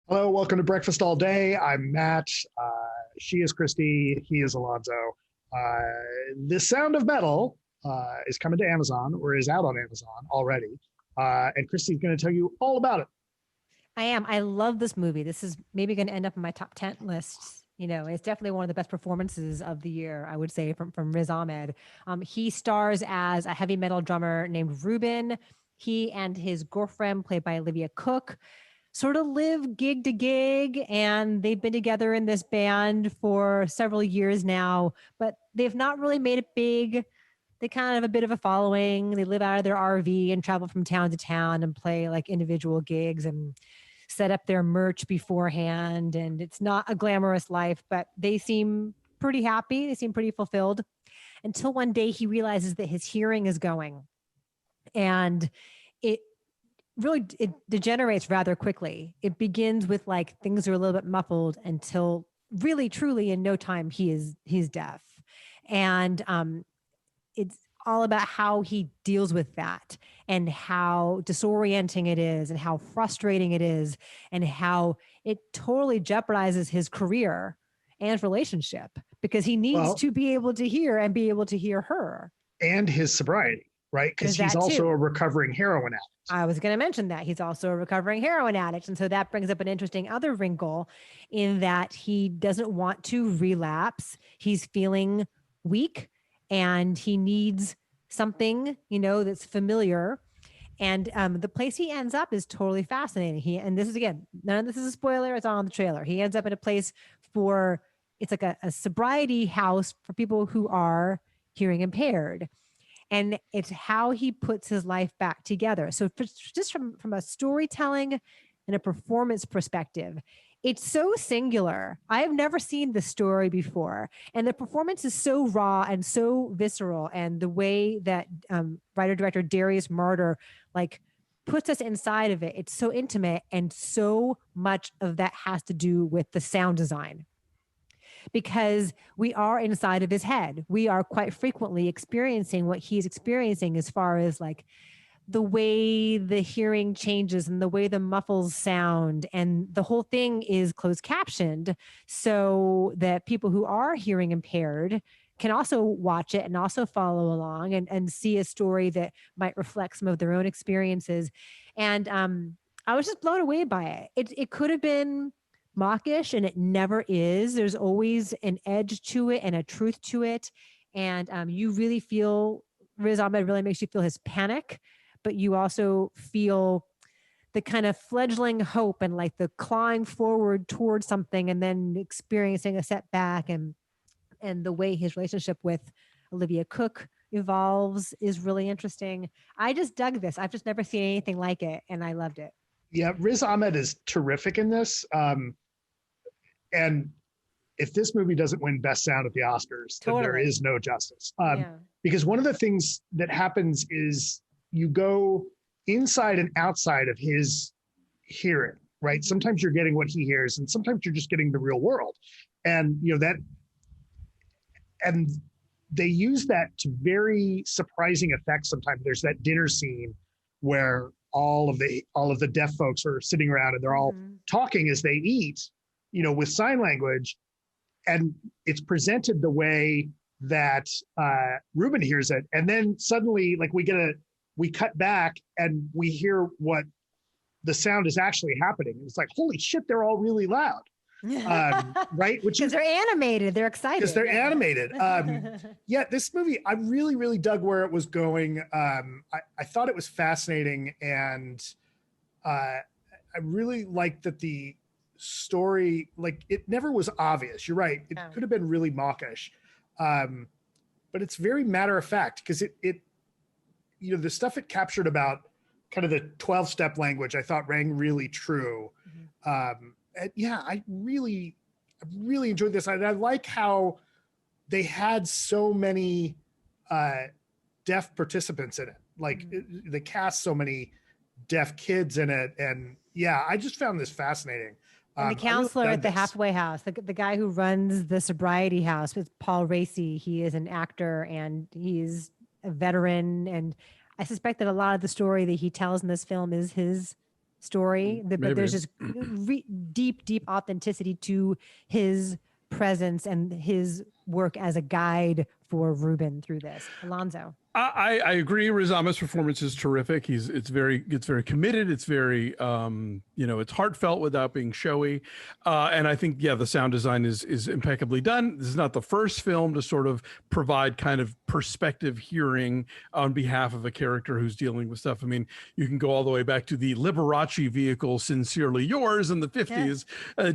Hello, welcome to Breakfast All Day. I'm Matt. She is Christy. He is Alonso. Uh, the Sound of Metal is coming to Amazon or is out on Amazon already. And Christy's going to tell you all about it. I am. I love this movie. This is maybe going to end up in my top 10 lists. You know, it's definitely one of the best performances of the year, I would say, from Riz Ahmed. He stars as a heavy metal drummer named Ruben. He and his girlfriend, played by Olivia Cooke, sort of live gig to gig, and they've been together in this band for several years now, but they've not really made it big. They kind of have a bit of a following. They live out of their RV and travel from town to town and play like individual gigs and set up their merch beforehand. And it's not a glamorous life, but they seem pretty happy. They seem pretty fulfilled until one day he realizes that his hearing is going, and it it degenerates rather quickly. It begins with like things are a little bit muffled until really truly in no time he's deaf. And it's all about how he deals with that and how disorienting it is and how frustrating it is and how it totally jeopardizes his career and relationship because he needs Well, to be able to hear and be able to hear her. and his sobriety, right? Because There's he's that also too. a recovering heroin addict. I was going to mention that he's also a recovering heroin addict. And so that brings up an interesting other wrinkle in that he doesn't want to relapse. He's feeling weak and he needs something, you know, that's familiar. And the place he ends up is totally fascinating. And this is again, none of this is a spoiler. It's on the trailer. He ends up in a place for, it's like a sobriety house for people who are hearing impaired, and it's how he puts his life back together. So just from a storytelling and a performance perspective, it's so singular. I have never seen the story before, and the performance is so raw and so visceral, and the way that writer director Darius Marder like puts us inside of it, it's so intimate, and so much of that has to do with the sound design because we are inside of his head. We are quite frequently experiencing what he's experiencing as far as like the way the hearing changes and the way the muffles sound. And the whole thing is closed captioned so that people who are hearing impaired can also watch it and also follow along and see a story that might reflect some of their own experiences. And I was just blown away by it. It could have been mawkish and it never is. There's always an edge to it and a truth to it. And you really feel Riz Ahmed really makes you feel his panic, but you also feel the kind of fledgling hope and like the clawing forward towards something and then experiencing a setback, and the way his relationship with Olivia Cooke evolves is really interesting. I just dug this. I've just never seen anything like it and I loved it. Yeah, Riz Ahmed is terrific in this. And if this movie doesn't win Best Sound at the Oscars, then there Totally. is no justice. Yeah. Because one of the things that happens is you go inside and outside of his hearing, right? Sometimes you're getting what he hears, and sometimes you're just getting the real world. And you know that, and they use that to very surprising effect. Sometimes there's that dinner scene where all of the deaf folks are sitting around and they're all talking as they eat, you know, with sign language, and it's presented the way that Ruben hears it, and then suddenly, like we cut back and we hear what the sound is actually happening. It's like, holy shit, they're all really loud, right? Which Because is they're animated, they're excited. because they're animated. Yeah, this movie, I really, really dug where it was going. I thought it was fascinating, and I really liked that the story, like, it never was obvious. You're right; it could have been really mawkish, but it's very matter of fact because it you know, the stuff it captured about kind of the 12-step language, I thought rang really true. And yeah, I really enjoyed this. And I like how they had so many deaf participants in it. Like they cast so many deaf kids in it. And yeah, I just found this fascinating. And the counselor at the halfway house, the guy who runs the sobriety house, is Paul Racy. He is an actor and he's a veteran. And I suspect that a lot of the story that he tells in this film is his story, but there's just deep authenticity to his presence and his work as a guide for Ruben through this. Alonso. I agree. Riz Ahmed's performance is terrific. It's very committed. It's very, it's heartfelt without being showy. And I think, the sound design is impeccably done. This is not the first film to sort of provide kind of perspective hearing on behalf of a character who's dealing with stuff. I mean, you can go all the way back to the Liberace vehicle, Sincerely Yours in the 50s,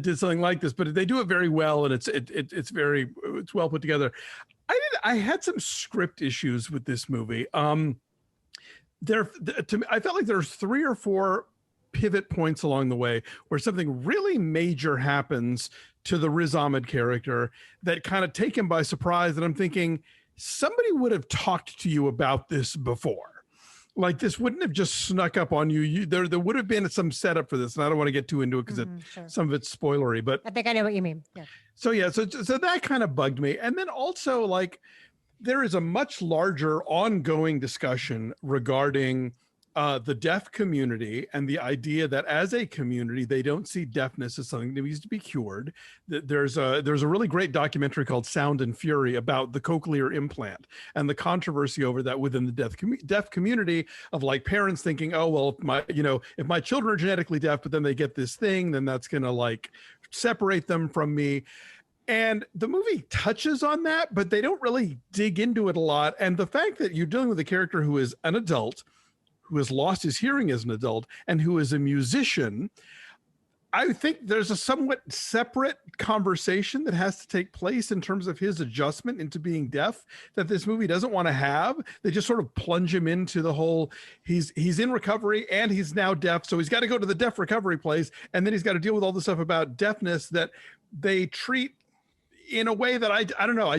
did something like this, but they do it very well. And it's well put together. I had some script issues with this movie. To me, I felt like there's 3 or 4 pivot points along the way where something really major happens to the Riz Ahmed character that kind of take him by surprise. And I'm thinking, somebody would have talked to you about this before. Like, this wouldn't have just snuck up on you. There would have been some setup for this, and I don't want to get too into it because some of it's spoilery. But I think I know what you mean. Yeah. So that kind of bugged me. And then also, like, there is a much larger ongoing discussion regarding the deaf community and the idea that as a community, they don't see deafness as something that needs to be cured. There's a really great documentary called Sound and Fury about the cochlear implant and the controversy over that within the deaf community of, like, parents thinking, oh, well, if my children are genetically deaf, but then they get this thing, then that's going to, like, separate them from me. And the movie touches on that, but they don't really dig into it a lot. And the fact that you're dealing with a character who is an adult, who has lost his hearing as an adult, and who is a musician, I think there's a somewhat separate conversation that has to take place in terms of his adjustment into being deaf that this movie doesn't want to have. They just sort of plunge him into the whole, he's in recovery and he's now deaf, so he's got to go to the deaf recovery place, and then he's got to deal with all the stuff about deafness that they treat in a way that I don't know. I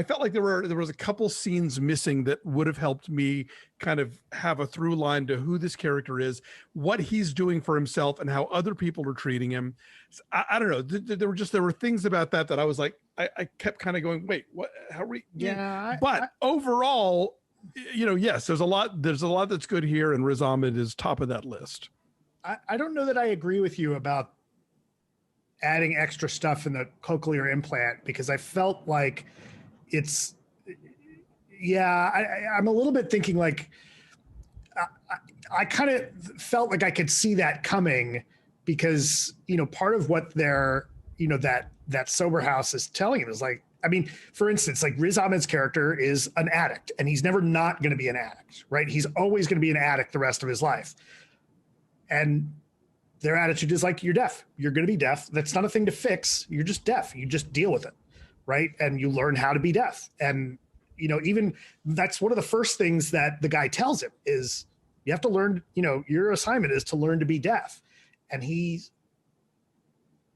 felt like there was a couple scenes missing that would have helped me kind of have a through line to who this character is, what he's doing for himself, and how other people are treating him. I don't know. There were things about that I was like, I kept kind of going, wait, what? How are we? Yeah. But overall, yes, there's a lot that's good here, and Riz Ahmed is top of that list. I don't know that I agree with you about adding extra stuff in the cochlear implant, because I felt like I'm a little bit thinking like, I kind of felt like I could see that coming, because, part of what that sober house is telling him is like, I mean, for instance, like Riz Ahmed's character is an addict, and he's never not going to be an addict, right? He's always going to be an addict the rest of his life. And their attitude is like, you're deaf. You're going to be deaf. That's not a thing to fix. You're just deaf. You just deal with it, right? And you learn how to be deaf. And, even that's one of the first things that the guy tells him is you have to learn, your assignment is to learn to be deaf. And he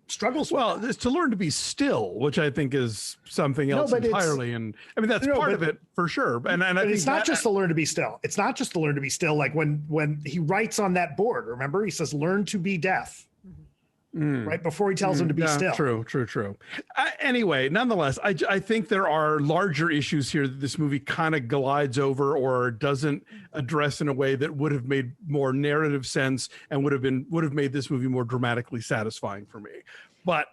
struggles with that. It's to learn to be still, which I think is something else entirely. And I mean, that's part of it for sure. And I think it's not just to learn to be still. It's not just to learn to be still. Like when he writes on that board, remember, he says, learn to be deaf. Right before he tells him to be still. True. Anyway, nonetheless, I think there are larger issues here that this movie kind of glides over or doesn't address in a way that would have made more narrative sense and would have made this movie more dramatically satisfying for me. But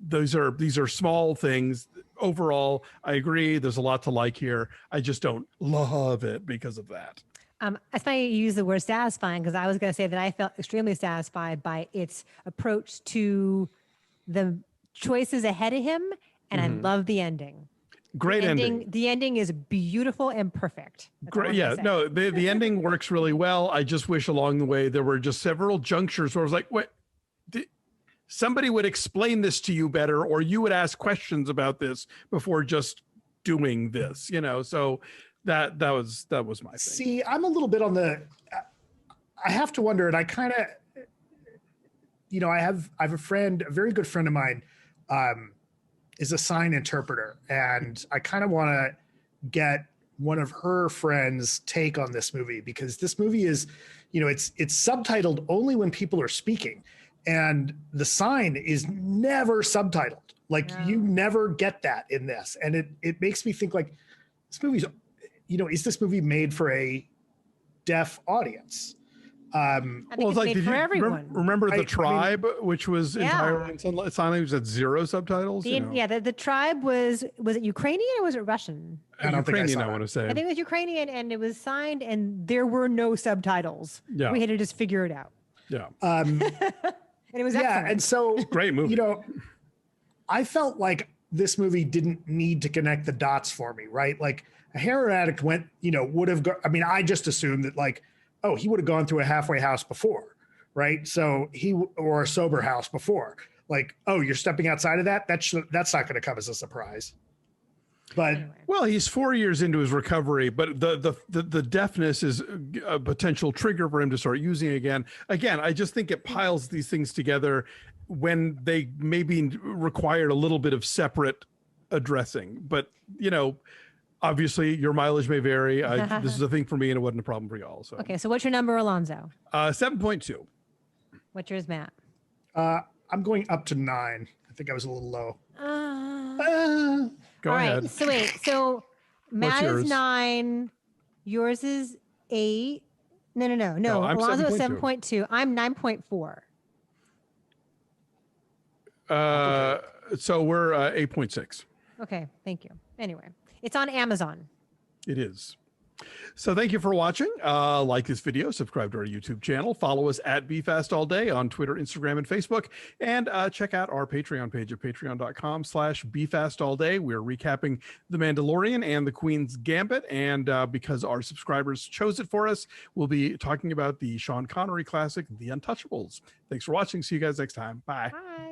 these are small things. Overall, I agree. There's a lot to like here. I just don't love it because of that. That's why you use the word satisfying, because I was going to say that I felt extremely satisfied by its approach to the choices ahead of him, and I love the ending. Great ending. The ending is beautiful and perfect. Great. Yeah. No, the ending works really well. I just wish along the way there were just several junctures where I was like, wait, somebody would explain this to you better, or you would ask questions about this before just doing this, so that was my thing. See, I'm a little bit on I have to wonder, and I kind of, I have a friend, a very good friend of mine, is a sign interpreter, and I kind of want to get one of her friends' take on this movie, because this movie is, it's subtitled only when people are speaking, and the sign is never subtitled. Like, you never get that in this, and it makes me think, like, this movie's, is this movie made for a deaf audience? I think it's made did for you everyone. remember I The mean- Tribe, which was Yeah. entirely in sign language at 0 subtitles? The tribe was it Ukrainian or was it Russian? I don't think I Ukrainian, saw I that. want to say. I think it was Ukrainian, and it was signed, and there were no subtitles. Yeah. We had to just figure it out, Yeah. and it was excellent. And so Great movie. You know, I felt like this movie didn't need to connect the dots for me, right? Like a heroin addict would have I mean, I just assumed that like, oh, he would have gone through a halfway house before, right? So or a sober house before. Like, oh, you're stepping outside of that? That's not going to come as a surprise. But Anyway. Well, he's 4 years into his recovery, but the deafness is a potential trigger for him to start using again. Again, I just think it piles these things together when they maybe required a little bit of separate addressing. But, obviously your mileage may vary. This is a thing for me and it wasn't a problem for y'all. So Okay, so what's your number, Alonso? 7.2. What's yours, Matt? I'm going up to 9. I think I was a little low. Go All ahead. right. So wait. So Matt yours? is 9. Yours is 8. No. No, I'm Alonso is 7.2. 7.2. I'm 9.4. So we're 8.6. Okay. Thank you. Anyway, it's on Amazon. It is. So thank you for watching. Like this video, subscribe to our YouTube channel, follow us at BeFastAllDay on Twitter, Instagram, and Facebook, and check out our Patreon page at patreon.com/BeFastAllDay. We're recapping The Mandalorian and The Queen's Gambit, and because our subscribers chose it for us, we'll be talking about the Sean Connery classic, The Untouchables. Thanks for watching. See you guys next time. Bye. Bye.